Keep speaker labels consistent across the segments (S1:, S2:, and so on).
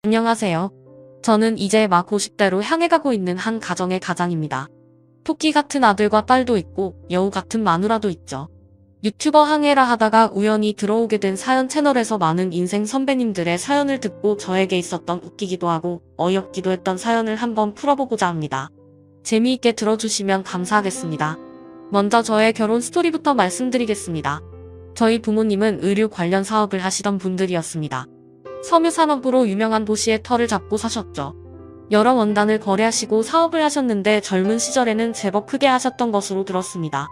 S1: 안녕하세요. 저는 이제 막 50대로 향해 가고 있는 한 가정의 가장입니다. 토끼 같은 아들과 딸도 있고 여우 같은 마누라도 있죠. 유튜버 항해라 하다가 우연히 들어오게 된 사연 채널에서 많은 인생 선배님들의 사연을 듣고 저에게 있었던 웃기기도 하고 어이없기도 했던 사연을 한번 풀어보고자 합니다. 재미있게 들어주시면 감사하겠습니다. 먼저 저의 결혼 스토리부터 말씀드리겠습니다. 저희 부모님은 의류 관련 사업을 하시던 분들이었습니다. 섬유산업으로 유명한 도시에 터를 잡고 사셨죠. 여러 원단을 거래하시고 사업을 하셨는데 젊은 시절에는 제법 크게 하셨던 것으로 들었습니다.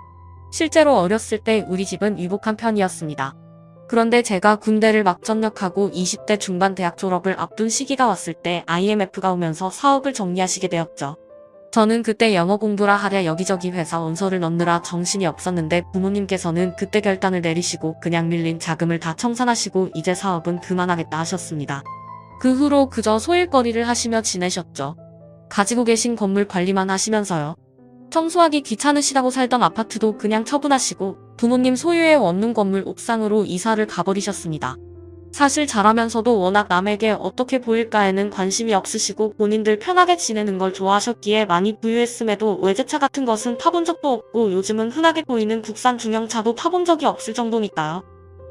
S1: 실제로 어렸을 때 우리 집은 유복한 편이었습니다. 그런데 제가 군대를 막 전역하고 20대 중반 대학 졸업을 앞둔 시기가 왔을 때 IMF가 오면서 사업을 정리하시게 되었죠. 저는 그때 영어 공부라 하랴 여기저기 회사 원서를 넣느라 정신이 없었는데 부모님께서는 그때 결단을 내리시고 그냥 밀린 자금을 다 청산하시고 이제 사업은 그만하겠다 하셨습니다. 그 후로 그저 소일거리를 하시며 지내셨죠. 가지고 계신 건물 관리만 하시면서요. 청소하기 귀찮으시다고 살던 아파트도 그냥 처분하시고 부모님 소유의 원룸 건물 옥상으로 이사를 가버리셨습니다. 사실 잘하면서도 워낙 남에게 어떻게 보일까에는 관심이 없으시고 본인들 편하게 지내는 걸 좋아하셨기에 많이 부유했음에도 외제차 같은 것은 타본 적도 없고 요즘은 흔하게 보이는 국산 중형차도 타본 적이 없을 정도니까요.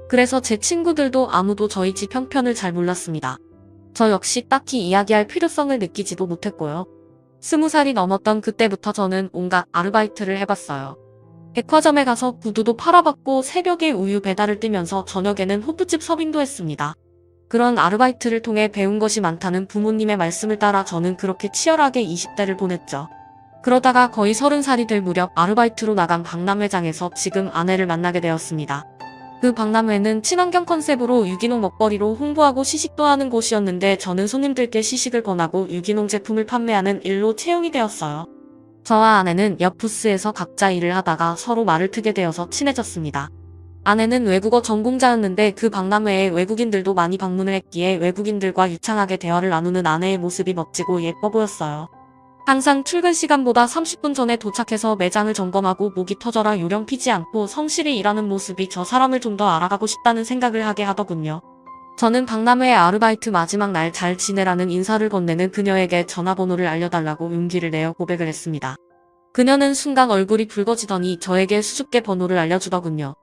S1: 그래서 제 친구들도 아무도 저희 집 형편을 잘 몰랐습니다. 저 역시 딱히 이야기할 필요성을 느끼지도 못했고요. 20살이 넘었던 그때부터 저는 온갖 아르바이트를 해봤어요. 백화점에 가서 구두도 팔아봤고 새벽에 우유 배달을 뛰면서 저녁에는 호프집 서빙도 했습니다. 그런 아르바이트를 통해 배운 것이 많다는 부모님의 말씀을 따라 저는 그렇게 치열하게 20대를 보냈죠. 그러다가 거의 30살이 될 무렵 아르바이트로 나간 박람회장에서 지금 아내를 만나게 되었습니다. 그 박람회는 친환경 컨셉으로 유기농 먹거리로 홍보하고 시식도 하는 곳이었는데 저는 손님들께 시식을 권하고 유기농 제품을 판매하는 일로 채용이 되었어요. 저와 아내는 옆 부스에서 각자 일을 하다가 서로 말을 트게 되어서 친해졌습니다. 아내는 외국어 전공자였는데 그 박람회에 외국인들도 많이 방문을 했기에 외국인들과 유창하게 대화를 나누는 아내의 모습이 멋지고 예뻐 보였어요. 항상 출근 시간보다 30분 전에 도착해서 매장을 점검하고 목이 터져라 요령 피지 않고 성실히 일하는 모습이 저 사람을 좀 더 알아가고 싶다는 생각을 하게 하더군요. 저는 박람회 아르바이트 마지막 날 잘 지내라는 인사를 건네는 그녀에게 전화번호를 알려달라고 용기를 내어 고백을 했습니다. 그녀는 순간 얼굴이 붉어지더니 저에게 수줍게 번호를 알려주더군요.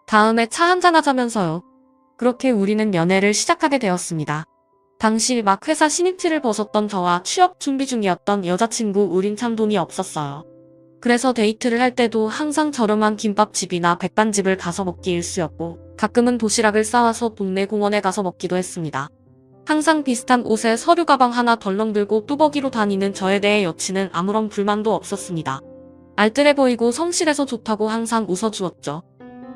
S1: 다음에 차 한잔 하자면서요. 그렇게 우리는 연애를 시작하게 되었습니다. 당시 막 회사 신입티를 벗었던 저와 취업 준비 중이었던 여자친구 우린 참 돈이 없었어요. 그래서 데이트를 할 때도 항상 저렴한 김밥집이나 백반집을 가서 먹기 일쑤였고 가끔은 도시락을 싸와서 동네 공원에 가서 먹기도 했습니다. 항상 비슷한 옷에 서류 가방 하나 덜렁 들고 뚜벅이로 다니는 저에 대해 여친은 아무런 불만도 없었습니다. 알뜰해 보이고 성실해서 좋다고 항상 웃어주었죠.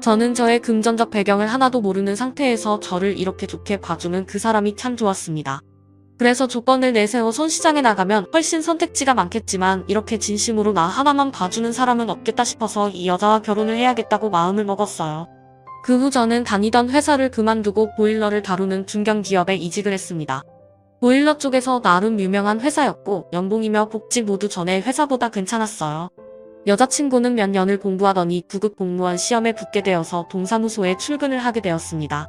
S1: 저는 저의 금전적 배경을 하나도 모르는 상태에서 저를 이렇게 좋게 봐주는 그 사람이 참 좋았습니다. 그래서 조건을 내세워 손시장에 나가면 훨씬 선택지가 많겠지만 이렇게 진심으로 나 하나만 봐주는 사람은 없겠다 싶어서 이 여자와 결혼을 해야겠다고 마음을 먹었어요. 그 후 저는 다니던 회사를 그만두고 보일러를 다루는 중견기업에 이직을 했습니다. 보일러 쪽에서 나름 유명한 회사였고 연봉이며 복지 모두 전에 회사보다 괜찮았어요. 여자친구는 몇 년을 공부하더니 9급 공무원 시험에 붙게 되어서 동사무소에 출근을 하게 되었습니다.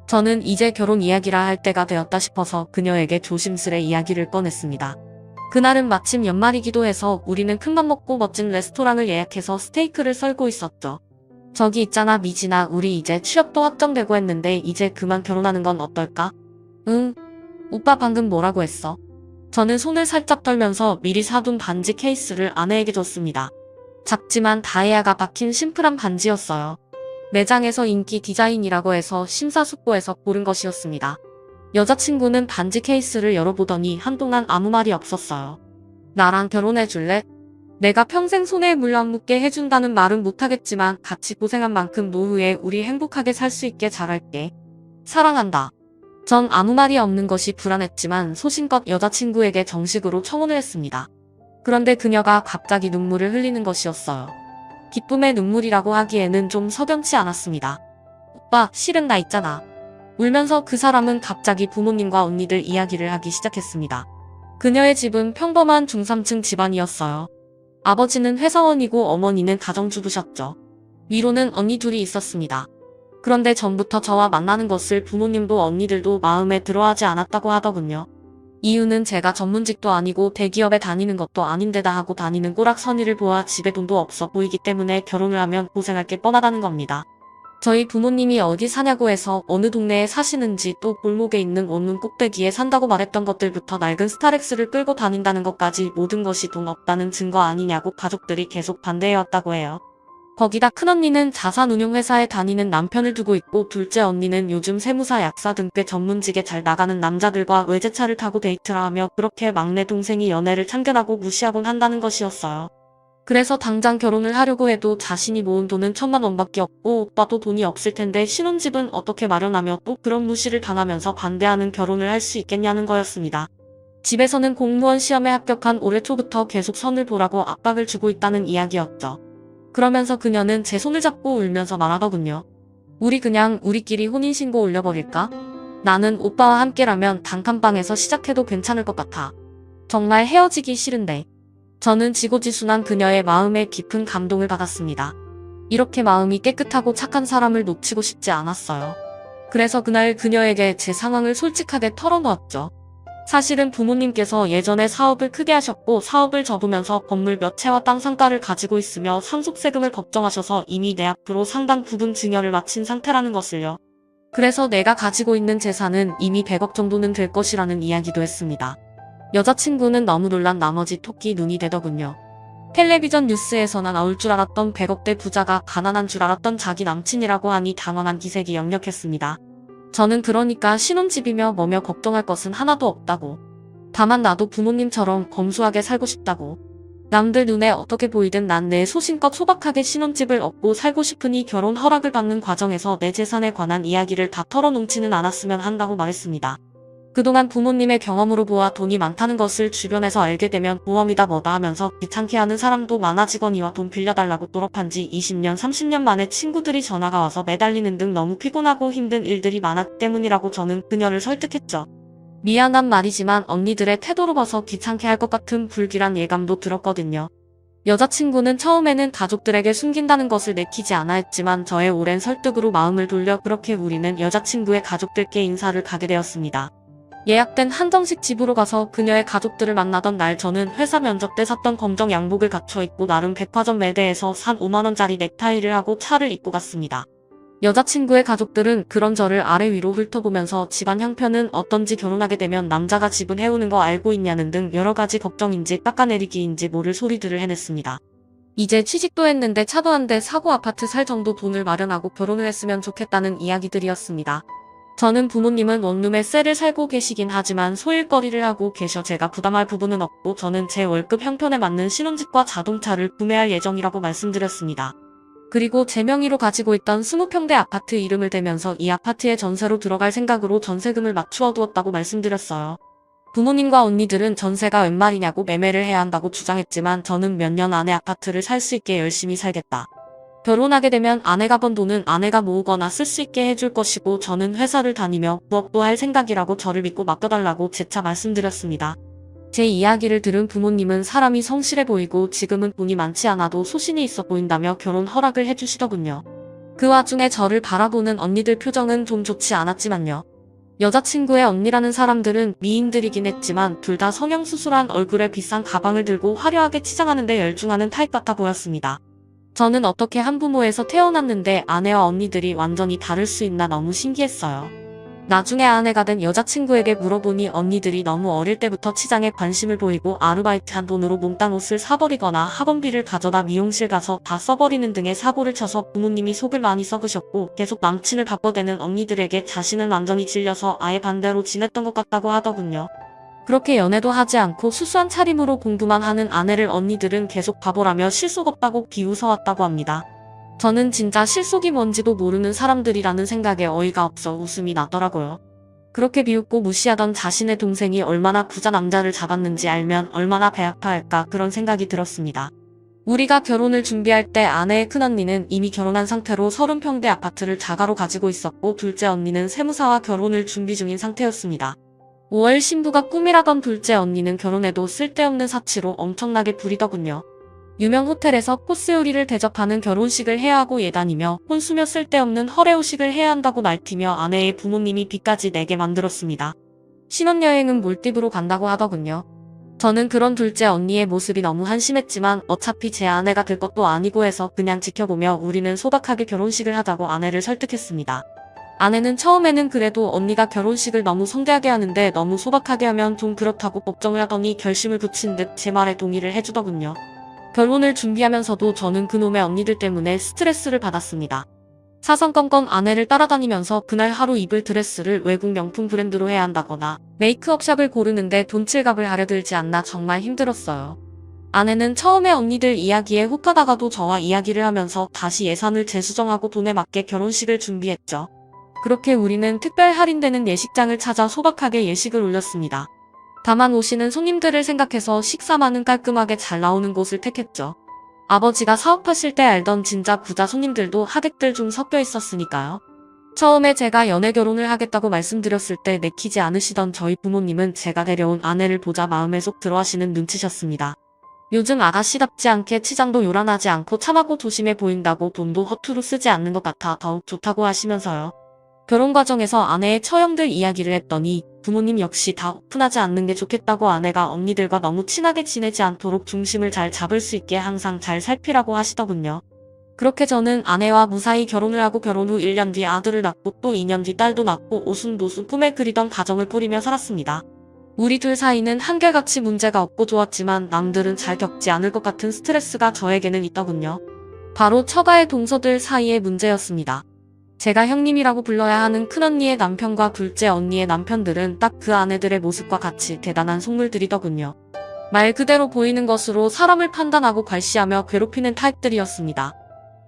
S1: 저는 이제 결혼 이야기라 할 때가 되었다 싶어서 그녀에게 조심스레 이야기를 꺼냈습니다. 그날은 마침 연말이기도 해서 우리는 큰맘 먹고 멋진 레스토랑을 예약해서 스테이크를 썰고 있었죠. 저기 있잖아 미진아, 우리 이제 취업도 확정되고 했는데 이제 그만 결혼하는 건 어떨까? 응? 오빠 방금 뭐라고 했어? 저는 손을 살짝 떨면서 미리 사둔 반지 케이스를 아내에게 줬습니다. 작지만 다이아가 박힌 심플한 반지였어요. 매장에서 인기 디자인이라고 해서 심사숙고해서 고른 것이었습니다. 여자친구는 반지 케이스를 열어보더니 한동안 아무 말이 없었어요. 나랑 결혼해줄래? 내가 평생 손에 물 안 묻게 해준다는 말은 못하겠지만 같이 고생한 만큼 노후에 우리 행복하게 살 수 있게 잘할게. 사랑한다. 전 아무 말이 없는 것이 불안했지만 소신껏 여자친구에게 정식으로 청혼을 했습니다. 그런데 그녀가 갑자기 눈물을 흘리는 것이었어요. 기쁨의 눈물이라고 하기에는 좀 석연치 않았습니다. 오빠, 실은 나 있잖아. 울면서 그 사람은 갑자기 부모님과 언니들 이야기를 하기 시작했습니다. 그녀의 집은 평범한 중산층 집안이었어요. 아버지는 회사원이고 어머니는 가정주부셨죠. 위로는 언니 둘이 있었습니다. 그런데 전부터 저와 만나는 것을 부모님도 언니들도 마음에 들어하지 않았다고 하더군요. 이유는 제가 전문직도 아니고 대기업에 다니는 것도 아닌데다 하고 다니는 꼬락서니를 보아 집에 돈도 없어 보이기 때문에 결혼을 하면 고생할 게 뻔하다는 겁니다. 저희 부모님이 어디 사냐고 해서 어느 동네에 사시는지 또 골목에 있는 원룸 꼭대기에 산다고 말했던 것들부터 낡은 스타렉스를 끌고 다닌다는 것까지 모든 것이 돈 없다는 증거 아니냐고 가족들이 계속 반대해왔다고 해요. 거기다 큰언니는 자산운용회사에 다니는 남편을 두고 있고 둘째 언니는 요즘 세무사 약사 등 꽤 전문직에 잘 나가는 남자들과 외제차를 타고 데이트를 하며 그렇게 막내 동생이 연애를 참견하고 무시하곤 한다는 것이었어요. 그래서 당장 결혼을 하려고 해도 자신이 모은 돈은 1,000만 원밖에 없고 오빠도 돈이 없을 텐데 신혼집은 어떻게 마련하며 또 그런 무시를 당하면서 반대하는 결혼을 할 수 있겠냐는 거였습니다. 집에서는 공무원 시험에 합격한 올해 초부터 계속 선을 보라고 압박을 주고 있다는 이야기였죠. 그러면서 그녀는 제 손을 잡고 울면서 말하더군요. 우리 그냥 우리끼리 혼인신고 올려버릴까? 나는 오빠와 함께라면 단칸방에서 시작해도 괜찮을 것 같아. 정말 헤어지기 싫은데. 저는 지고지순한 그녀의 마음에 깊은 감동을 받았습니다. 이렇게 마음이 깨끗하고 착한 사람을 놓치고 싶지 않았어요. 그래서 그날 그녀에게 제 상황을 솔직하게 털어놓았죠. 사실은 부모님께서 예전에 사업을 크게 하셨고 사업을 접으면서 건물 몇 채와 땅 상가를 가지고 있으며 상속세금을 걱정하셔서 이미 내 앞으로 상당 부분 증여를 마친 상태라는 것을요. 그래서 내가 가지고 있는 재산은 이미 100억 정도는 될 것이라는 이야기도 했습니다. 여자친구는 너무 놀란 나머지 토끼 눈이 되더군요. 텔레비전 뉴스에서나 나올 줄 알았던 100억대 부자가 가난한 줄 알았던 자기 남친이라고 하니 당황한 기색이 역력했습니다. 저는 그러니까 신혼집이며 뭐며 걱정할 것은 하나도 없다고. 다만 나도 부모님처럼 검소하게 살고 싶다고. 남들 눈에 어떻게 보이든 난 내 소신껏 소박하게 신혼집을 얻고 살고 싶으니 결혼 허락을 받는 과정에서 내 재산에 관한 이야기를 다 털어놓지는 않았으면 한다고 말했습니다. 그동안 부모님의 경험으로 보아 돈이 많다는 것을 주변에서 알게 되면 보험이다 뭐다 하면서 귀찮게 하는 사람도 많아 직원이와 돈 빌려달라고 졸업한 지 20년 30년 만에 친구들이 전화가 와서 매달리는 등 너무 피곤하고 힘든 일들이 많았기 때문이라고 저는 그녀를 설득했죠. 미안한 말이지만 언니들의 태도로 봐서 귀찮게 할 것 같은 불길한 예감도 들었거든요. 여자친구는 처음에는 가족들에게 숨긴다는 것을 내키지 않아 했지만 저의 오랜 설득으로 마음을 돌려 그렇게 우리는 여자친구의 가족들께 인사를 가게 되었습니다. 예약된 한정식 집으로 가서 그녀의 가족들을 만나던 날 저는 회사 면접 때 샀던 검정 양복을 갖춰 입고 나름 백화점 매대에서 산 5만원짜리 넥타이를 하고 차를 입고 갔습니다. 여자친구의 가족들은 그런 저를 아래 위로 훑어보면서 집안 형편은 어떤지 결혼하게 되면 남자가 집은 해오는 거 알고 있냐는 등 여러가지 걱정인지 깎아내리기인지 모를 소리들을 해냈습니다. 이제 취직도 했는데 차도 한 대 사고 아파트 살 정도 돈을 마련하고 결혼을 했으면 좋겠다는 이야기들이었습니다. 저는 부모님은 원룸에 쎄를 살고 계시긴 하지만 소일거리를 하고 계셔 제가 부담할 부분은 없고 저는 제 월급 형편에 맞는 신혼집과 자동차를 구매할 예정이라고 말씀드렸습니다. 그리고 제 명의로 가지고 있던 20평대 아파트 이름을 대면서 이 아파트에 전세로 들어갈 생각으로 전세금을 맞추어 두었다고 말씀드렸어요. 부모님과 언니들은 전세가 웬 말이냐고 매매를 해야 한다고 주장했지만 저는 몇 년 안에 아파트를 살 수 있게 열심히 살겠다. 결혼하게 되면 아내가 번 돈은 아내가 모으거나 쓸 수 있게 해줄 것이고 저는 회사를 다니며 부업도 할 생각이라고 저를 믿고 맡겨달라고 재차 말씀드렸습니다. 제 이야기를 들은 부모님은 사람이 성실해 보이고 지금은 돈이 많지 않아도 소신이 있어 보인다며 결혼 허락을 해주시더군요. 그 와중에 저를 바라보는 언니들 표정은 좀 좋지 않았지만요. 여자친구의 언니라는 사람들은 미인들이긴 했지만 둘 다 성형수술한 얼굴에 비싼 가방을 들고 화려하게 치장하는데 열중하는 타입 같아 보였습니다. 저는 어떻게 한부모에서 태어났는데 아내와 언니들이 완전히 다를 수 있나 너무 신기했어요. 나중에 아내가 된 여자친구에게 물어보니 언니들이 너무 어릴 때부터 치장에 관심을 보이고 아르바이트한 돈으로 몽땅 옷을 사버리거나 학원비를 가져다 미용실 가서 다 써버리는 등의 사고를 쳐서 부모님이 속을 많이 썩으셨고 계속 남친을 바꿔대는 언니들에게 자신은 완전히 질려서 아예 반대로 지냈던 것 같다고 하더군요. 그렇게 연애도 하지 않고 수수한 차림으로 공부만 하는 아내를 언니들은 계속 바보라며 실속 없다고 비웃어왔다고 합니다. 저는 진짜 실속이 뭔지도 모르는 사람들이라는 생각에 어이가 없어 웃음이 나더라고요. 그렇게 비웃고 무시하던 자신의 동생이 얼마나 부자 남자를 잡았는지 알면 얼마나 배 아파할까 그런 생각이 들었습니다. 우리가 결혼을 준비할 때 아내의 큰언니는 이미 결혼한 상태로 30평대 아파트를 자가로 가지고 있었고 둘째 언니는 세무사와 결혼을 준비 중인 상태였습니다. 5월 신부가 꿈이라던 둘째 언니는 결혼해도 쓸데없는 사치로 엄청나게 부리더군요. 유명 호텔에서 코스 요리를 대접하는 결혼식을 해야 하고 예단이며 혼수며 쓸데없는 허례호식을 해야 한다고 날뛰며 아내의 부모님이 빚까지 내게 만들었습니다. 신혼여행은 몰디브로 간다고 하더군요. 저는 그런 둘째 언니의 모습이 너무 한심했지만 어차피 제 아내가 될 것도 아니고 해서 그냥 지켜보며 우리는 소박하게 결혼식을 하자고 아내를 설득했습니다. 아내는 처음에는 그래도 언니가 결혼식을 너무 성대하게 하는데 너무 소박하게 하면 좀 그렇다고 걱정을 하더니 결심을 굳힌 듯 제 말에 동의를 해주더군요. 결혼을 준비하면서도 저는 그놈의 언니들 때문에 스트레스를 받았습니다. 사성건건 아내를 따라다니면서 그날 하루 입을 드레스를 외국 명품 브랜드로 해야 한다거나 메이크업샵을 고르는데 돈칠갑을 하려 들지 않나 정말 힘들었어요. 아내는 처음에 언니들 이야기에 혹하다가도 저와 이야기를 하면서 다시 예산을 재수정하고 돈에 맞게 결혼식을 준비했죠. 그렇게 우리는 특별 할인되는 예식장을 찾아 소박하게 예식을 올렸습니다. 다만 오시는 손님들을 생각해서 식사만은 깔끔하게 잘 나오는 곳을 택했죠. 아버지가 사업하실 때 알던 진짜 부자 손님들도 하객들 중 섞여 있었으니까요. 처음에 제가 연애 결혼을 하겠다고 말씀드렸을 때 내키지 않으시던 저희 부모님은 제가 데려온 아내를 보자 마음에 쏙 들어하시는 눈치셨습니다. 요즘 아가씨답지 않게 치장도 요란하지 않고 참하고 조심해 보인다고 돈도 허투루 쓰지 않는 것 같아 더욱 좋다고 하시면서요. 결혼 과정에서 아내의 처형들 이야기를 했더니 부모님 역시 다 오픈하지 않는 게 좋겠다고 아내가 언니들과 너무 친하게 지내지 않도록 중심을 잘 잡을 수 있게 항상 잘 살피라고 하시더군요. 그렇게 저는 아내와 무사히 결혼을 하고 결혼 후 1년 뒤 아들을 낳고 또 2년 뒤 딸도 낳고 오순도순 꿈에 그리던 가정을 꾸리며 살았습니다. 우리 둘 사이는 한결같이 문제가 없고 좋았지만 남들은 잘 겪지 않을 것 같은 스트레스가 저에게는 있더군요. 바로 처가의 동서들 사이의 문제였습니다. 제가 형님이라고 불러야 하는 큰언니의 남편과 둘째 언니의 남편들은 딱 그 아내들의 모습과 같이 대단한 속물들이더군요. 말 그대로 보이는 것으로 사람을 판단하고 괄시하며 괴롭히는 타입들이었습니다.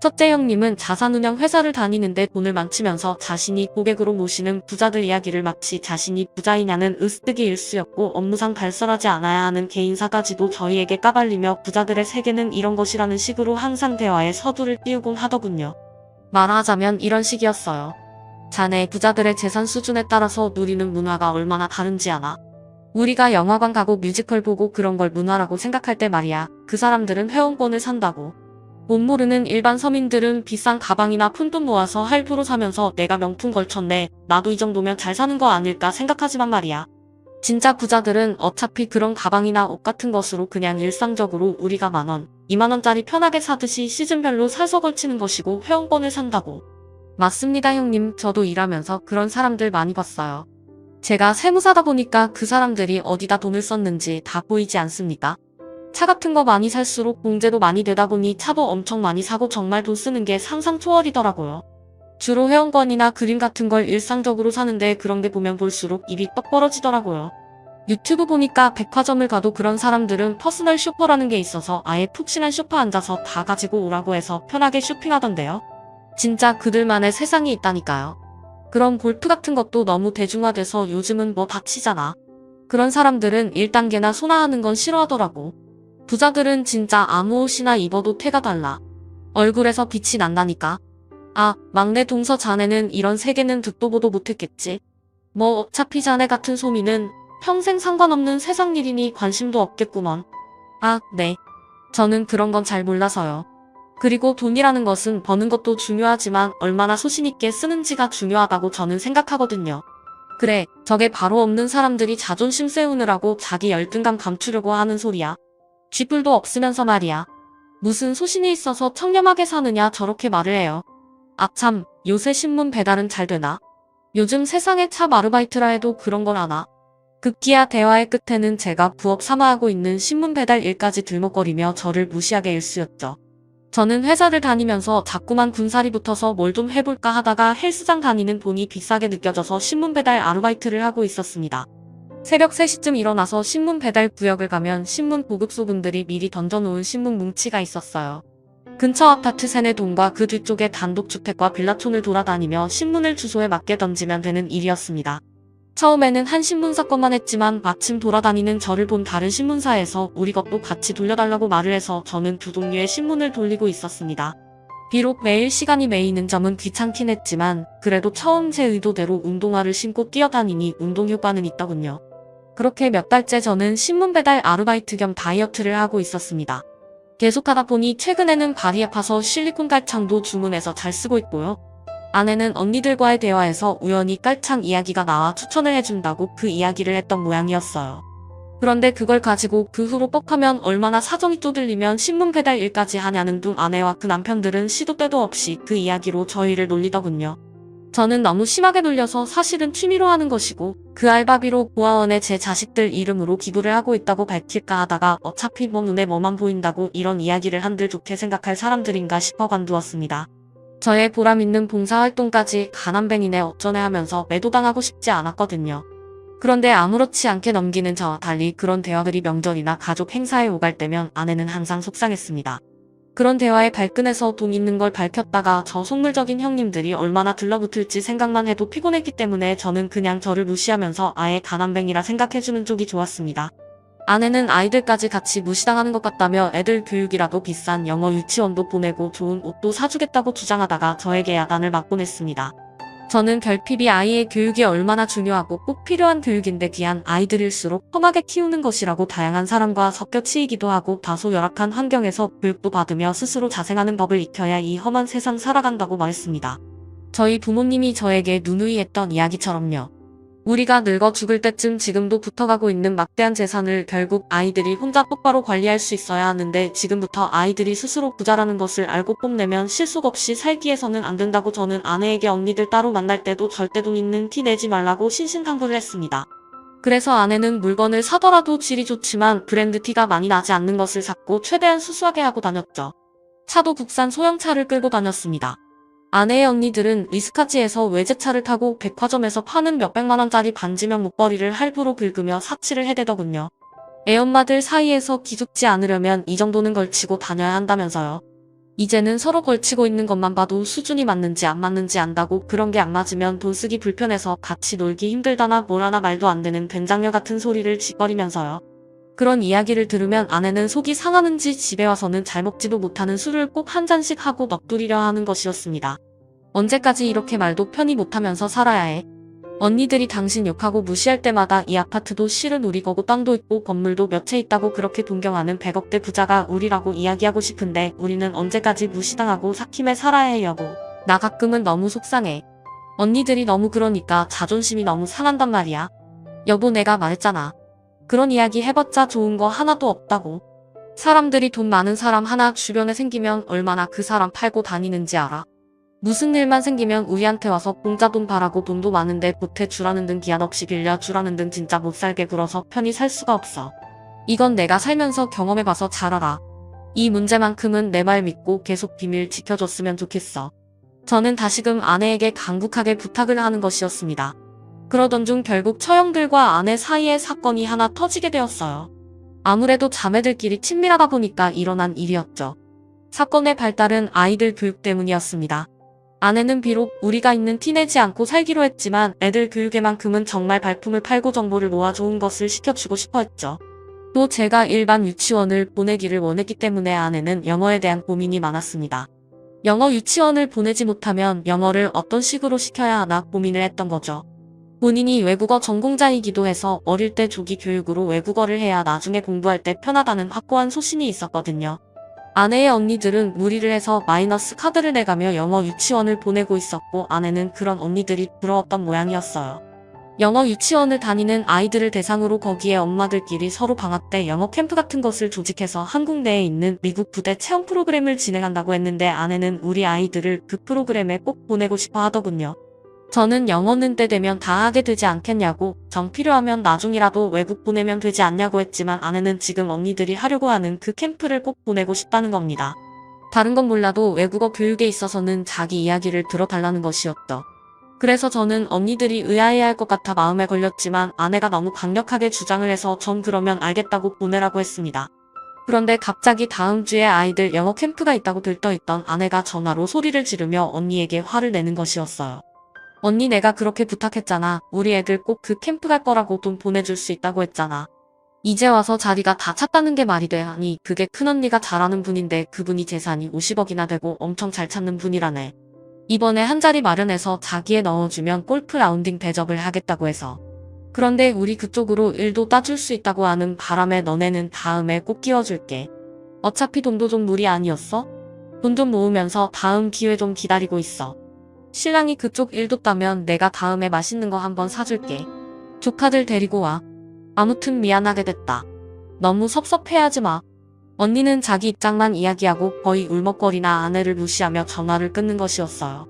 S1: 첫째 형님은 자산운용 회사를 다니는데 돈을 망치면서 자신이 고객으로 모시는 부자들 이야기를 마치 자신이 부자이냐는 으스뜨기 일쑤였고 업무상 발설하지 않아야 하는 개인사까지도 저희에게 까발리며 부자들의 세계는 이런 것이라는 식으로 항상 대화에 서두를 띄우곤 하더군요. 말하자면 이런 식이었어요. 자네 부자들의 재산 수준에 따라서 누리는 문화가 얼마나 다른지 아나? 우리가 영화관 가고 뮤지컬 보고 그런 걸 문화라고 생각할 때 말이야. 그 사람들은 회원권을 산다고. 못 모르는 일반 서민들은 비싼 가방이나 푼돈 모아서 할부로 사면서 내가 명품 걸쳤네. 나도 이 정도면 잘 사는 거 아닐까 생각하지만 말이야. 진짜 부자들은 어차피 그런 가방이나 옷 같은 것으로 그냥 일상적으로 우리가 10,000원, 20,000원짜리 편하게 사듯이 시즌별로 사서 걸치는 것이고 회원권을 산다고. 맞습니다 형님. 저도 일하면서 그런 사람들 많이 봤어요. 제가 세무사다 보니까 그 사람들이 어디다 돈을 썼는지 다 보이지 않습니까? 차 같은 거 많이 살수록 공제도 많이 되다 보니 차도 엄청 많이 사고 정말 돈 쓰는 게 상상 초월이더라고요. 주로 회원권이나 그림 같은 걸 일상적으로 사는데 그런 게 보면 볼수록 입이 떡 벌어지더라고요. 유튜브 보니까 백화점을 가도 그런 사람들은 퍼스널 쇼퍼라는 게 있어서 아예 푹신한 쇼파 앉아서 다 가지고 오라고 해서 편하게 쇼핑하던데요. 진짜 그들만의 세상이 있다니까요. 그럼 골프 같은 것도 너무 대중화돼서 요즘은 뭐 다치잖아. 그런 사람들은 1단계나 소나하는 건 싫어하더라고. 부자들은 진짜 아무 옷이나 입어도 태가 달라. 얼굴에서 빛이 난다니까. 아, 막내 동서 자네는 이런 세계는 듣도 보도 못했겠지. 뭐 어차피 자네 같은 소민은 평생 상관없는 세상 일이니 관심도 없겠구먼. 아, 네. 저는 그런 건 잘 몰라서요. 그리고 돈이라는 것은 버는 것도 중요하지만 얼마나 소신있게 쓰는지가 중요하다고 저는 생각하거든요. 그래, 저게 바로 없는 사람들이 자존심 세우느라고 자기 열등감 감추려고 하는 소리야. 쥐뿔도 없으면서 말이야. 무슨 소신이 있어서 청렴하게 사느냐 저렇게 말을 해요. 아참, 요새 신문 배달은 잘 되나? 요즘 세상에 참 아르바이트라 해도 그런 걸 아나? 급기야 대화의 끝에는 제가 부업 삼아하고 있는 신문 배달 일까지 들먹거리며 저를 무시하게 일쑤였죠. 저는 회사를 다니면서 자꾸만 군살이 붙어서 뭘 좀 해볼까 하다가 헬스장 다니는 돈이 비싸게 느껴져서 신문 배달 아르바이트를 하고 있었습니다. 새벽 3시쯤 일어나서 신문 배달 구역을 가면 신문 보급소분들이 미리 던져놓은 신문 뭉치가 있었어요. 근처 아파트 3-4동과 그 뒤쪽의 단독주택과 빌라촌을 돌아다니며 신문을 주소에 맞게 던지면 되는 일이었습니다. 처음에는 한 신문사 것만 했지만 마침 돌아다니는 저를 본 다른 신문사에서 우리 것도 같이 돌려달라고 말을 해서 저는 두 종류의 신문을 돌리고 있었습니다. 비록 매일 시간이 메이는 점은 귀찮긴 했지만 그래도 처음 제 의도대로 운동화를 신고 뛰어다니니 운동 효과는 있더군요. 그렇게 몇 달째 저는 신문 배달 아르바이트 겸 다이어트를 하고 있었습니다. 계속하다 보니 최근에는 발이 아파서 실리콘 갈창도 주문해서 잘 쓰고 있고요. 아내는 언니들과의 대화에서 우연히 깔창 이야기가 나와 추천을 해준다고 그 이야기를 했던 모양이었어요. 그런데 그걸 가지고 그 후로 뻑하면 얼마나 사정이 쪼들리면 신문 배달 일까지 하냐는 둥 아내와 그 남편들은 시도 때도 없이 그 이야기로 저희를 놀리더군요. 저는 너무 심하게 놀려서 사실은 취미로 하는 것이고 그 알바비로 고아원에 제 자식들 이름으로 기부를 하고 있다고 밝힐까 하다가 어차피 뭐 눈에 뭐만 보인다고 이런 이야기를 한들 좋게 생각할 사람들인가 싶어 관두었습니다. 저의 보람있는 봉사활동까지 가난뱅이네 어쩌네 하면서 매도당하고 싶지 않았거든요. 그런데 아무렇지 않게 넘기는 저와 달리 그런 대화들이 명절이나 가족 행사에 오갈 때면 아내는 항상 속상했습니다. 그런 대화에 발끈해서 돈 있는 걸 밝혔다가 저 속물적인 형님들이 얼마나 들러붙을지 생각만 해도 피곤했기 때문에 저는 그냥 저를 무시하면서 아예 가난뱅이라 생각해주는 쪽이 좋았습니다. 아내는 아이들까지 같이 무시당하는 것 같다며 애들 교육이라도 비싼 영어 유치원도 보내고 좋은 옷도 사주겠다고 주장하다가 저에게 야단을 맞곤 했습니다. 저는 결핍이 아이의 교육이 얼마나 중요하고 꼭 필요한 교육인데 귀한 아이들일수록 험하게 키우는 것이라고 다양한 사람과 섞여 치이기도 하고 다소 열악한 환경에서 교육도 받으며 스스로 자생하는 법을 익혀야 이 험한 세상 살아간다고 말했습니다. 저희 부모님이 저에게 누누이 했던 이야기처럼요. 우리가 늙어 죽을 때쯤 지금도 붙어가고 있는 막대한 재산을 결국 아이들이 혼자 똑바로 관리할 수 있어야 하는데 지금부터 아이들이 스스로 부자라는 것을 알고 뽐내면 실속 없이 살기 위해서는 안 된다고 저는 아내에게 언니들 따로 만날 때도 절대 돈 있는 티 내지 말라고 신신당부를 했습니다. 그래서 아내는 물건을 사더라도 질이 좋지만 브랜드 티가 많이 나지 않는 것을 샀고 최대한 수수하게 하고 다녔죠. 차도 국산 소형차를 끌고 다녔습니다. 아내의 언니들은 리스카지에서 외제차를 타고 백화점에서 파는 몇백만원짜리 반지명 목걸이를 할부로 긁으며 사치를 해대더군요. 애엄마들 사이에서 기죽지 않으려면 이 정도는 걸치고 다녀야 한다면서요. 이제는 서로 걸치고 있는 것만 봐도 수준이 맞는지 안 맞는지 안다고 그런 게 안 맞으면 돈 쓰기 불편해서 같이 놀기 힘들다나 뭐라나 말도 안 되는 된장녀 같은 소리를 짓거리면서요. 그런 이야기를 들으면 아내는 속이 상하는지 집에 와서는 잘 먹지도 못하는 술을 꼭 한 잔씩 하고 넋두리려 하는 것이었습니다. 언제까지 이렇게 말도 편히 못하면서 살아야 해? 언니들이 당신 욕하고 무시할 때마다 이 아파트도 실은 우리 거고 땅도 있고 건물도 몇 채 있다고 그렇게 동경하는 100억대 부자가 우리라고 이야기하고 싶은데 우리는 언제까지 무시당하고 삭힘에 살아야 해 여보. 나 가끔은 너무 속상해. 언니들이 너무 그러니까 자존심이 너무 상한단 말이야. 여보 내가 말했잖아. 그런 이야기 해봤자 좋은 거 하나도 없다고. 사람들이 돈 많은 사람 하나 주변에 생기면 얼마나 그 사람 팔고 다니는지 알아? 무슨 일만 생기면 우리한테 와서 공짜 돈 바라고 돈도 많은데 보태주라는 등 기한 없이 빌려주라는 등 진짜 못살게 굴어서 편히 살 수가 없어. 이건 내가 살면서 경험해봐서 잘 알아. 이 문제만큼은 내 말 믿고 계속 비밀 지켜줬으면 좋겠어. 저는 다시금 아내에게 강국하게 부탁을 하는 것이었습니다. 그러던 중 결국 처형들과 아내 사이에 사건이 하나 터지게 되었어요. 아무래도 자매들끼리 친밀하다 보니까 일어난 일이었죠. 사건의 발달은 아이들 교육 때문이었습니다. 아내는 비록 우리가 있는 티 내지 않고 살기로 했지만 애들 교육에만큼은 정말 발품을 팔고 정보를 모아 좋은 것을 시켜주고 싶어 했죠. 또 제가 일반 유치원을 보내기를 원했기 때문에 아내는 영어에 대한 고민이 많았습니다. 영어 유치원을 보내지 못하면 영어를 어떤 식으로 시켜야 하나 고민을 했던 거죠. 본인이 외국어 전공자이기도 해서 어릴 때 조기 교육으로 외국어를 해야 나중에 공부할 때 편하다는 확고한 소신이 있었거든요. 아내의 언니들은 무리를 해서 마이너스 카드를 내가며 영어 유치원을 보내고 있었고 아내는 그런 언니들이 부러웠던 모양이었어요. 영어 유치원을 다니는 아이들을 대상으로 거기에 엄마들끼리 서로 방학 때 영어 캠프 같은 것을 조직해서 한국 내에 있는 미국 부대 체험 프로그램을 진행한다고 했는데 아내는 우리 아이들을 그 프로그램에 꼭 보내고 싶어 하더군요. 저는 영어는 때 되면 다 하게 되지 않겠냐고 정 필요하면 나중이라도 외국 보내면 되지 않냐고 했지만 아내는 지금 언니들이 하려고 하는 그 캠프를 꼭 보내고 싶다는 겁니다. 다른 건 몰라도 외국어 교육에 있어서는 자기 이야기를 들어달라는 것이었죠. 그래서 저는 언니들이 의아해할 것 같아 마음에 걸렸지만 아내가 너무 강력하게 주장을 해서 전 그러면 알겠다고 보내라고 했습니다. 그런데 갑자기 다음 주에 아이들 영어 캠프가 있다고 들떠있던 아내가 전화로 소리를 지르며 언니에게 화를 내는 것이었어요. 언니 내가 그렇게 부탁했잖아. 우리 애들 꼭 그 캠프 갈 거라고 돈 보내줄 수 있다고 했잖아. 이제 와서 자리가 다 찼다는 게 말이 돼. 아니 그게 큰언니가 잘하는 분인데 그분이 재산이 50억이나 되고 엄청 잘 찾는 분이라네. 이번에 한 자리 마련해서 자기에 넣어주면 골프 라운딩 대접을 하겠다고 해서. 그런데 우리 그쪽으로 일도 따줄 수 있다고 하는 바람에 너네는 다음에 꼭 끼워줄게. 어차피 돈도 좀 무리 아니었어? 돈 좀 모으면서 다음 기회 좀 기다리고 있어. 신랑이 그쪽 일 뒀다면 내가 다음에 맛있는 거 한번 사줄게. 조카들 데리고 와. 아무튼 미안하게 됐다. 너무 섭섭해하지 마. 언니는 자기 입장만 이야기하고 거의 울먹거리나 아내를 무시하며 전화를 끊는 것이었어요.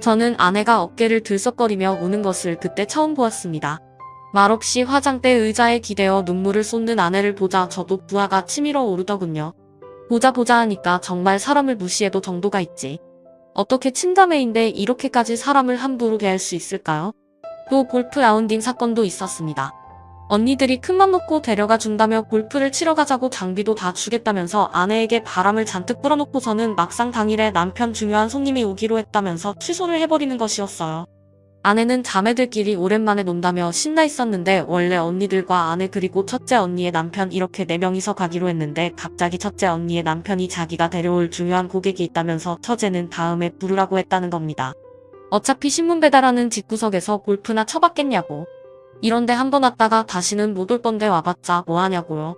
S1: 저는 아내가 어깨를 들썩거리며 우는 것을 그때 처음 보았습니다. 말없이 화장대 의자에 기대어 눈물을 쏟는 아내를 보자 저도 부하가 치밀어 오르더군요. 보자 하니까 정말 사람을 무시해도 정도가 있지. 어떻게 친자매인데 이렇게까지 사람을 함부로 대할 수 있을까요? 또 골프 라운딩 사건도 있었습니다. 언니들이 큰맘 먹고 데려가 준다며 골프를 치러 가자고 장비도 다 주겠다면서 아내에게 바람을 잔뜩 불어놓고서는 막상 당일에 남편 중요한 손님이 오기로 했다면서 취소를 해버리는 것이었어요. 아내는 자매들끼리 오랜만에 논다며 신나 있었는데 원래 언니들과 아내 그리고 첫째 언니의 남편 이렇게 4명이서 가기로 했는데 갑자기 첫째 언니의 남편이 자기가 데려올 중요한 고객이 있다면서 처제는 다음에 부르라고 했다는 겁니다. 어차피 신문 배달하는 집구석에서 골프나 쳐봤겠냐고. 이런데 한번 왔다가 다시는 못 올 건데 와봤자 뭐하냐고요.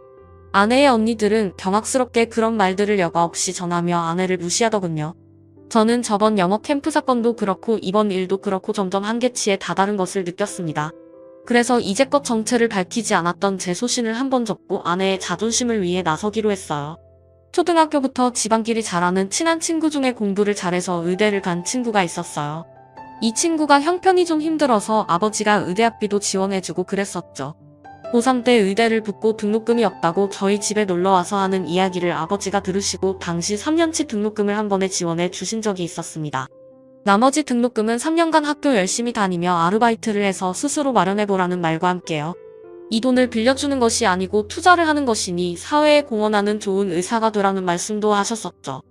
S1: 아내의 언니들은 경악스럽게 그런 말들을 여과 없이 전하며 아내를 무시하더군요. 저는 저번 영어 캠프 사건도 그렇고 이번 일도 그렇고 점점 한계치에 다다른 것을 느꼈습니다. 그래서 이제껏 정체를 밝히지 않았던 제 소신을 한번 접고 아내의 자존심을 위해 나서기로 했어요. 초등학교부터 집안끼리 잘 아는 친한 친구 중에 공부를 잘해서 의대를 간 친구가 있었어요. 이 친구가 형편이 좀 힘들어서 아버지가 의대 학비도 지원해주고 그랬었죠. 고3 때 의대를 붙고 등록금이 없다고 저희 집에 놀러와서 하는 이야기를 아버지가 들으시고 당시 3년치 등록금을 한 번에 지원해 주신 적이 있었습니다. 나머지 등록금은 3년간 학교 열심히 다니며 아르바이트를 해서 스스로 마련해보라는 말과 함께요. 이 돈을 빌려주는 것이 아니고 투자를 하는 것이니 사회에 공헌하는 좋은 의사가 되라는 말씀도 하셨었죠.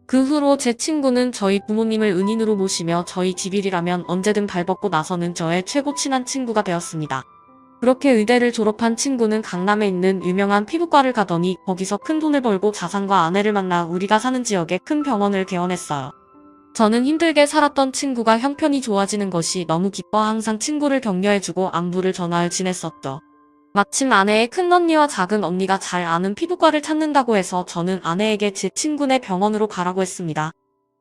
S1: 그 후로 제 친구는 저희 부모님을 은인으로 모시며 저희 집일이라면 언제든 발벗고 나서는 저의 최고 친한 친구가 되었습니다. 그렇게 의대를 졸업한 친구는 강남에 있는 유명한 피부과를 가더니 거기서 큰 돈을 벌고 자산과 아내를 만나 우리가 사는 지역에 큰 병원을 개원했어요. 저는 힘들게 살았던 친구가 형편이 좋아지는 것이 너무 기뻐 항상 친구를 격려해주고 안부를 전화를 지냈었죠. 마침 아내의 큰언니와 작은언니가 잘 아는 피부과를 찾는다고 해서 저는 아내에게 제 친구네 병원으로 가라고 했습니다.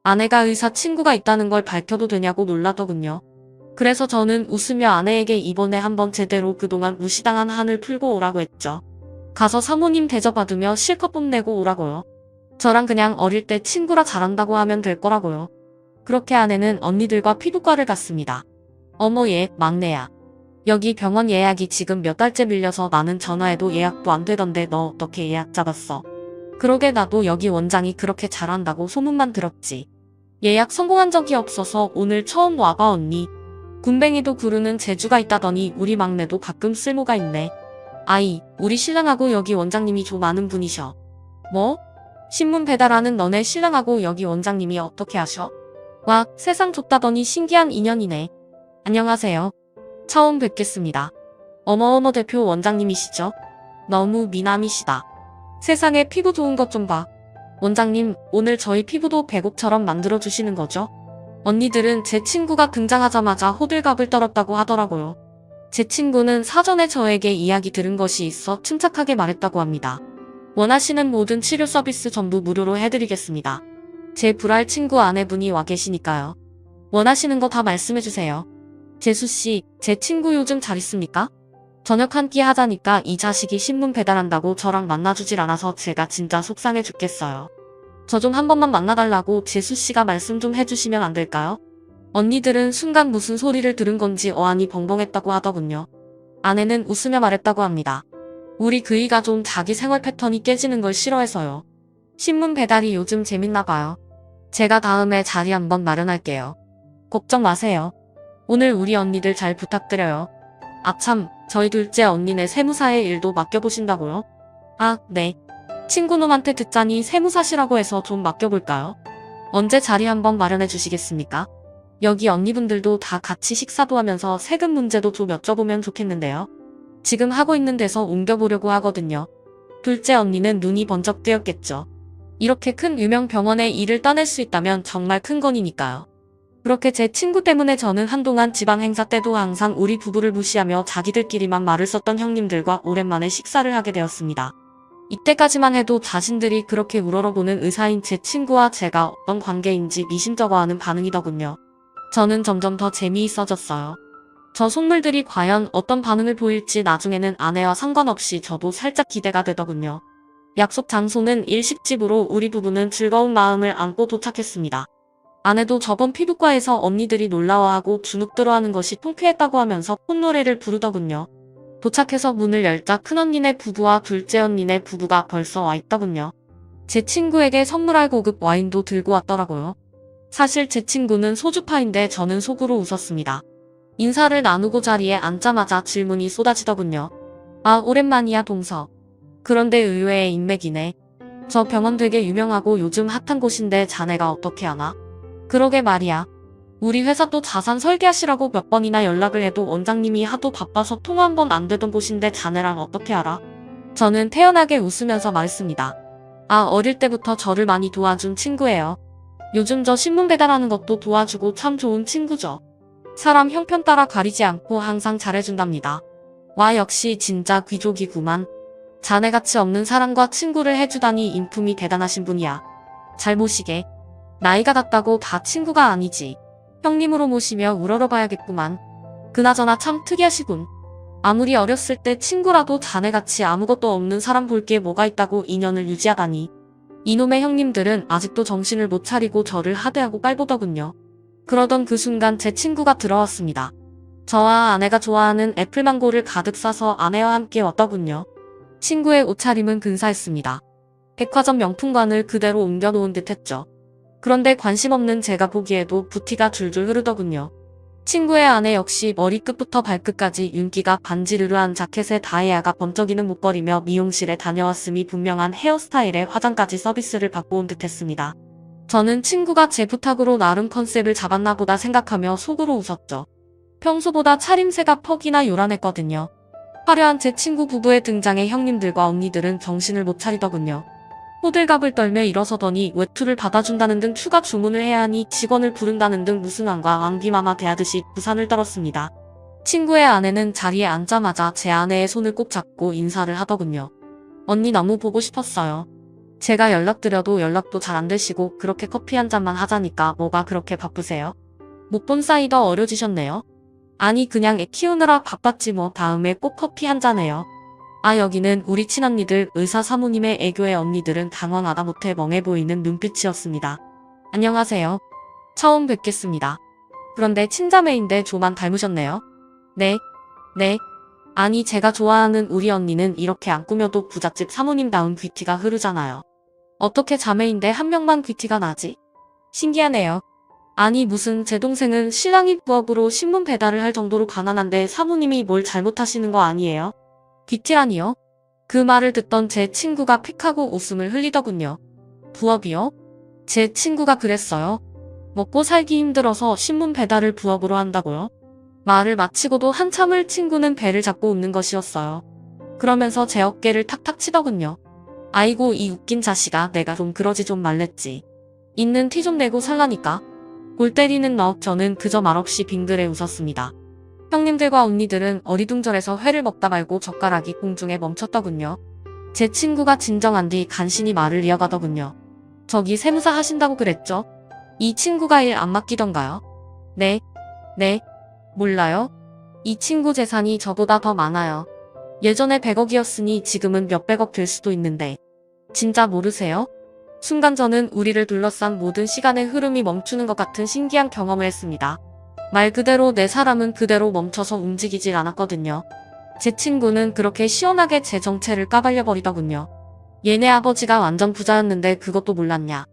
S1: 아내가 의사 친구가 있다는 걸 밝혀도 되냐고 놀라더군요. 그래서 저는 웃으며 아내에게 이번에 한번 제대로 그동안 무시당한 한을 풀고 오라고 했죠. 가서 사모님 대접받으며 실컷 뽐내고 오라고요. 저랑 그냥 어릴 때 친구라 잘한다고 하면 될 거라고요. 그렇게 아내는 언니들과 피부과를 갔습니다. 어머 얘 막내야. 여기 병원 예약이 지금 몇 달째 밀려서 나는 전화해도 예약도 안 되던데 너 어떻게 예약 잡았어? 그러게 나도 여기 원장이 그렇게 잘한다고 소문만 들었지. 예약 성공한 적이 없어서 오늘 처음 와봐 언니. 군뱅이도 구르는 재주가 있다더니 우리 막내도 가끔 쓸모가 있네. 아이, 우리 신랑하고 여기 원장님이 좀 아는 분이셔. 뭐? 신문 배달하는 너네 신랑하고 여기 원장님이 어떻게 아셔? 와, 세상 좋다더니 신기한 인연이네. 안녕하세요. 처음 뵙겠습니다. 어머어머 대표 원장님이시죠? 너무 미남이시다. 세상에 피부 좋은 것 좀 봐. 원장님, 오늘 저희 피부도 배곡처럼 만들어주시는 거죠? 언니들은 제 친구가 등장하자마자 호들갑을 떨었다고 하더라고요. 제 친구는 사전에 저에게 이야기 들은 것이 있어 침착하게 말했다고 합니다. 원하시는 모든 치료 서비스 전부 무료로 해드리겠습니다. 제 불알 친구 아내분이 와 계시니까요. 원하시는 거 다 말씀해주세요. 재수씨, 제 친구 요즘 잘 있습니까? 저녁 한 끼 하자니까 이 자식이 신문 배달한다고 저랑 만나주질 않아서 제가 진짜 속상해 죽겠어요. 저 좀 한 번만 만나달라고 재수씨가 말씀 좀 해주시면 안 될까요? 언니들은 순간 무슨 소리를 들은 건지 어안이 벙벙했다고 하더군요. 아내는 웃으며 말했다고 합니다. 우리 그이가 좀 자기 생활 패턴이 깨지는 걸 싫어해서요. 신문 배달이 요즘 재밌나 봐요. 제가 다음에 자리 한번 마련할게요. 걱정 마세요. 오늘 우리 언니들 잘 부탁드려요. 아참, 저희 둘째 언니네 세무사의 일도 맡겨보신다고요? 아, 네. 친구놈한테 듣자니 세무사시라고 해서 좀 맡겨볼까요? 언제 자리 한번 마련해 주시겠습니까? 여기 언니분들도 다 같이 식사도 하면서 세금 문제도 좀 여쭤보면 좋겠는데요. 지금 하고 있는 데서 옮겨보려고 하거든요. 둘째 언니는 눈이 번쩍 뜨였겠죠. 이렇게 큰 유명 병원에 일을 따낼 수 있다면 정말 큰 건이니까요. 그렇게 제 친구 때문에 저는 한동안 지방 행사 때도 항상 우리 부부를 무시하며 자기들끼리만 말을 썼던 형님들과 오랜만에 식사를 하게 되었습니다. 이때까지만 해도 자신들이 그렇게 우러러보는 의사인 제 친구와 제가 어떤 관계인지 미심쩍어하는 반응이더군요. 저는 점점 더 재미있어졌어요. 저 속물들이 과연 어떤 반응을 보일지 나중에는 아내와 상관없이 저도 살짝 기대가 되더군요. 약속 장소는 일식집으로 우리 부부는 즐거운 마음을 안고 도착했습니다. 아내도 저번 피부과에서 언니들이 놀라워하고 주눅 들어하는 것이 통쾌했다고 하면서 콧노래를 부르더군요. 도착해서 문을 열자 큰언니네 부부와 둘째 언니네 부부가 벌써 와 있더군요. 제 친구에게 선물할 고급 와인도 들고 왔더라고요. 사실 제 친구는 소주파인데 저는 속으로 웃었습니다. 인사를 나누고 자리에 앉자마자 질문이 쏟아지더군요. 아, 오랜만이야, 동서. 그런데 의외의 인맥이네. 저 병원 되게 유명하고 요즘 핫한 곳인데 자네가 어떻게 아나? 그러게 말이야. 우리 회사 또 자산 설계하시라고 몇 번이나 연락을 해도 원장님이 하도 바빠서 통화 한 번 안 되던 곳인데 자네랑 어떻게 알아? 저는 태연하게 웃으면서 말했습니다. 아, 어릴 때부터 저를 많이 도와준 친구예요. 요즘 저 신문 배달하는 것도 도와주고 참 좋은 친구죠. 사람 형편 따라 가리지 않고 항상 잘해준답니다. 와, 역시 진짜 귀족이구만. 자네같이 없는 사람과 친구를 해주다니 인품이 대단하신 분이야. 잘 모시게. 나이가 같다고 다 친구가 아니지. 형님으로 모시며 우러러봐야겠구만. 그나저나 참 특이하시군. 아무리 어렸을 때 친구라도 자네같이 아무것도 없는 사람 볼 게 뭐가 있다고 인연을 유지하다니. 이놈의 형님들은 아직도 정신을 못 차리고 저를 하대하고 깔보더군요. 그러던 그 순간 제 친구가 들어왔습니다. 저와 아내가 좋아하는 애플망고를 가득 싸서 아내와 함께 왔더군요. 친구의 옷차림은 근사했습니다. 백화점 명품관을 그대로 옮겨놓은 듯 했죠. 그런데 관심 없는 제가 보기에도 부티가 줄줄 흐르더군요. 친구의 아내 역시 머리끝부터 발끝까지 윤기가 반지르르한 자켓에 다이아가 번쩍이는 목걸이며 미용실에 다녀왔음이 분명한 헤어스타일에 화장까지 서비스를 받고 온 듯 했습니다. 저는 친구가 제 부탁으로 나름 컨셉을 잡았나 보다 생각하며 속으로 웃었죠. 평소보다 차림새가 퍽이나 요란했거든요. 화려한 제 친구 부부의 등장에 형님들과 언니들은 정신을 못 차리더군요. 호들갑을 떨며 일어서더니 외투를 받아준다는 등 추가 주문을 해야 하니 직원을 부른다는 등 무승왕과 왕비마마 대하듯이 부산을 떨었습니다. 친구의 아내는 자리에 앉자마자 제 아내의 손을 꼭 잡고 인사를 하더군요. 언니 너무 보고 싶었어요. 제가 연락드려도 연락도 잘 안 되시고 그렇게 커피 한 잔만 하자니까 뭐가 그렇게 바쁘세요? 못 본 사이 더 어려지셨네요. 아니 그냥 애 키우느라 바빴지 뭐. 다음에 꼭 커피 한 잔 해요. 아, 여기는 우리 친언니들, 의사 사모님의 애교의 언니들은 당황하다 못해 멍해 보이는 눈빛이었습니다. 안녕하세요. 처음 뵙겠습니다. 그런데 친자매인데 조만 닮으셨네요. 네. 네. 아니 제가 좋아하는 우리 언니는 이렇게 안 꾸며도 부잣집 사모님다운 귀티가 흐르잖아요. 어떻게 자매인데 한 명만 귀티가 나지? 신기하네요. 아니 무슨 제 동생은 신랑이 부업으로 신문 배달을 할 정도로 가난한데 사모님이 뭘 잘못하시는 거 아니에요? 귀티라니요? 그 말을 듣던 제 친구가 픽하고 웃음을 흘리더군요. 부업이요? 제 친구가 그랬어요. 먹고 살기 힘들어서 신문 배달을 부업으로 한다고요? 말을 마치고도 한참을 친구는 배를 잡고 웃는 것이었어요. 그러면서 제 어깨를 탁탁 치더군요. 아이고 이 웃긴 자식아, 내가 좀 그러지 좀 말랬지. 있는 티 좀 내고 살라니까. 골 때리는 너. 저는 그저 말없이 빙그레 웃었습니다. 형님들과 언니들은 어리둥절해서 회를 먹다 말고 젓가락이 공중에 멈췄더군요. 제 친구가 진정한 뒤 간신히 말을 이어가더군요. 저기 세무사 하신다고 그랬죠? 이 친구가 일 안 맡기던가요? 네. 네. 몰라요? 이 친구 재산이 저보다 더 많아요. 예전에 100억이었으니 지금은 몇백억 될 수도 있는데. 진짜 모르세요? 순간 저는 우리를 둘러싼 모든 시간의 흐름이 멈추는 것 같은 신기한 경험을 했습니다. 말 그대로 내 사람은 그대로 멈춰서 움직이질 않았거든요. 제 친구는 그렇게 시원하게 제 정체를 까발려버리더군요. 얘네 아버지가 완전 부자였는데 그것도 몰랐냐.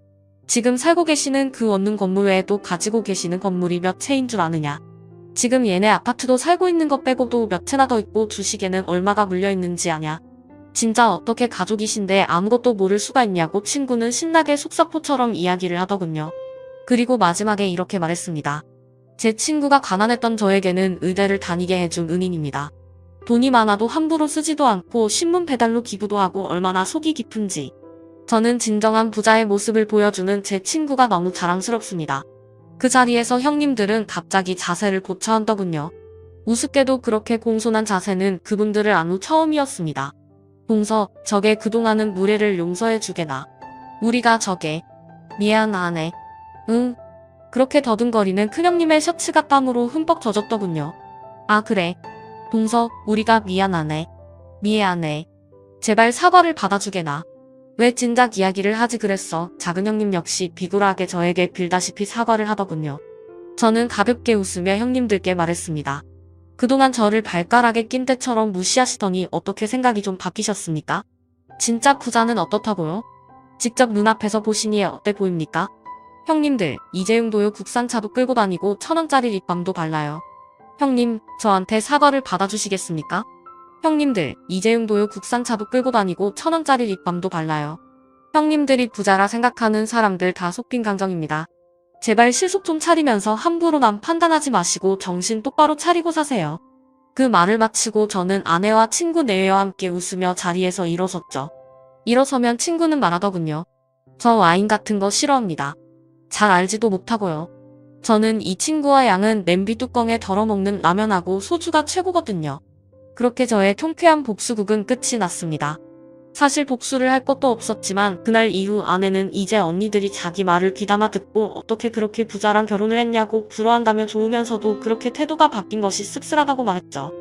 S1: 지금 살고 계시는 그 원룸 건물 외에도 가지고 계시는 건물이 몇 채인 줄 아느냐. 지금 얘네 아파트도 살고 있는 것 빼고도 몇 채나 더 있고 주식에는 얼마가 물려있는지 아냐. 진짜 어떻게 가족이신데 아무것도 모를 수가 있냐고 친구는 신나게 속사포처럼 이야기를 하더군요. 그리고 마지막에 이렇게 말했습니다. 제 친구가 가난했던 저에게는 의대를 다니게 해준 은인입니다. 돈이 많아도 함부로 쓰지도 않고 신문 배달로 기부도 하고 얼마나 속이 깊은지. 저는 진정한 부자의 모습을 보여주는 제 친구가 너무 자랑스럽습니다. 그 자리에서 형님들은 갑자기 자세를 고쳐한더군요. 우습게도 그렇게 공손한 자세는 그분들을 안 후 처음이었습니다. 동서, 저게 그동안은 무례를 용서해주게나. 우리가 저게. 미안하네. 응. 그렇게 더듬거리는 큰형님의 셔츠가 땀으로 흠뻑 젖었더군요. 아 그래. 동서, 우리가 미안하네. 미안해. 제발 사과를 받아주게나. 왜 진작 이야기를 하지 그랬어. 작은 형님 역시 비굴하게 저에게 빌다시피 사과를 하더군요. 저는 가볍게 웃으며 형님들께 말했습니다. 그동안 저를 발가락에 낀 때처럼 무시하시더니 어떻게 생각이 좀 바뀌셨습니까? 진짜 부자는 어떻다고요? 직접 눈앞에서 보시니 어때 보입니까? 형님들, 이재용도요 국산차도 끌고 다니고 1,000원짜리 립밤도 발라요. 형님, 저한테 사과를 받아주시겠습니까? 형님들, 이재용도요 국산차도 끌고 다니고 1,000원짜리 립밤도 발라요. 형님들이 부자라 생각하는 사람들 다 속빈 감정입니다. 제발 실속 좀 차리면서 함부로 남 판단하지 마시고 정신 똑바로 차리고 사세요. 그 말을 마치고 저는 아내와 친구 내외와 함께 웃으며 자리에서 일어섰죠. 일어서면 친구는 말하더군요. 저 와인 같은 거 싫어합니다. 잘 알지도 못하고요. 저는 이 친구와 양은 냄비 뚜껑에 덜어먹는 라면하고 소주가 최고거든요. 그렇게 저의 통쾌한 복수극은 끝이 났습니다. 사실 복수를 할 것도 없었지만 그날 이후 아내는 이제 언니들이 자기 말을 귀담아 듣고 어떻게 그렇게 부자랑 결혼을 했냐고 부러워한다며 좋으면서도 그렇게 태도가 바뀐 것이 씁쓸하다고 말했죠.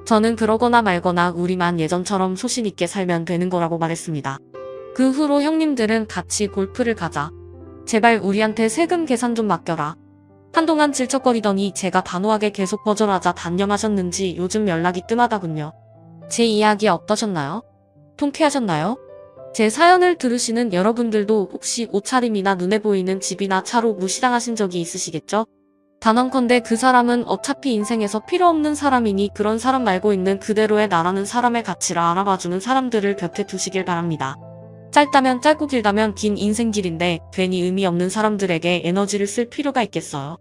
S1: 저는 그러거나 말거나 우리만 예전처럼 소신있게 살면 되는 거라고 말했습니다. 그 후로 형님들은 같이 골프를 가자. 제발 우리한테 세금 계산 좀 맡겨라. 한동안 질척거리더니 제가 단호하게 계속 거절하자 단념하셨는지 요즘 연락이 뜸하다군요. 제 이야기 어떠셨나요? 통쾌하셨나요? 제 사연을 들으시는 여러분들도 혹시 옷차림이나 눈에 보이는 집이나 차로 무시당하신 적이 있으시겠죠? 단언컨대 그 사람은 어차피 인생에서 필요 없는 사람이니 그런 사람 말고 있는 그대로의 나라는 사람의 가치를 알아봐주는 사람들을 곁에 두시길 바랍니다. 짧다면 짧고 길다면 긴 인생길인데 괜히 의미 없는 사람들에게 에너지를 쓸 필요가 있겠어요.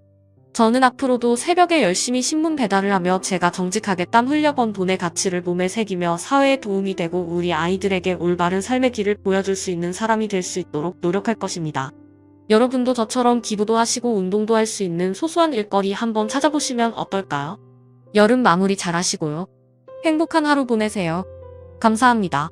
S1: 저는 앞으로도 새벽에 열심히 신문 배달을 하며 제가 정직하게 땀 흘려번 돈의 가치를 몸에 새기며 사회에 도움이 되고 우리 아이들에게 올바른 삶의 길을 보여줄 수 있는 사람이 될 수 있도록 노력할 것입니다. 여러분도 저처럼 기부도 하시고 운동도 할 수 있는 소소한 일거리 한번 찾아보시면 어떨까요? 여름 마무리 잘 하시고요. 행복한 하루 보내세요. 감사합니다.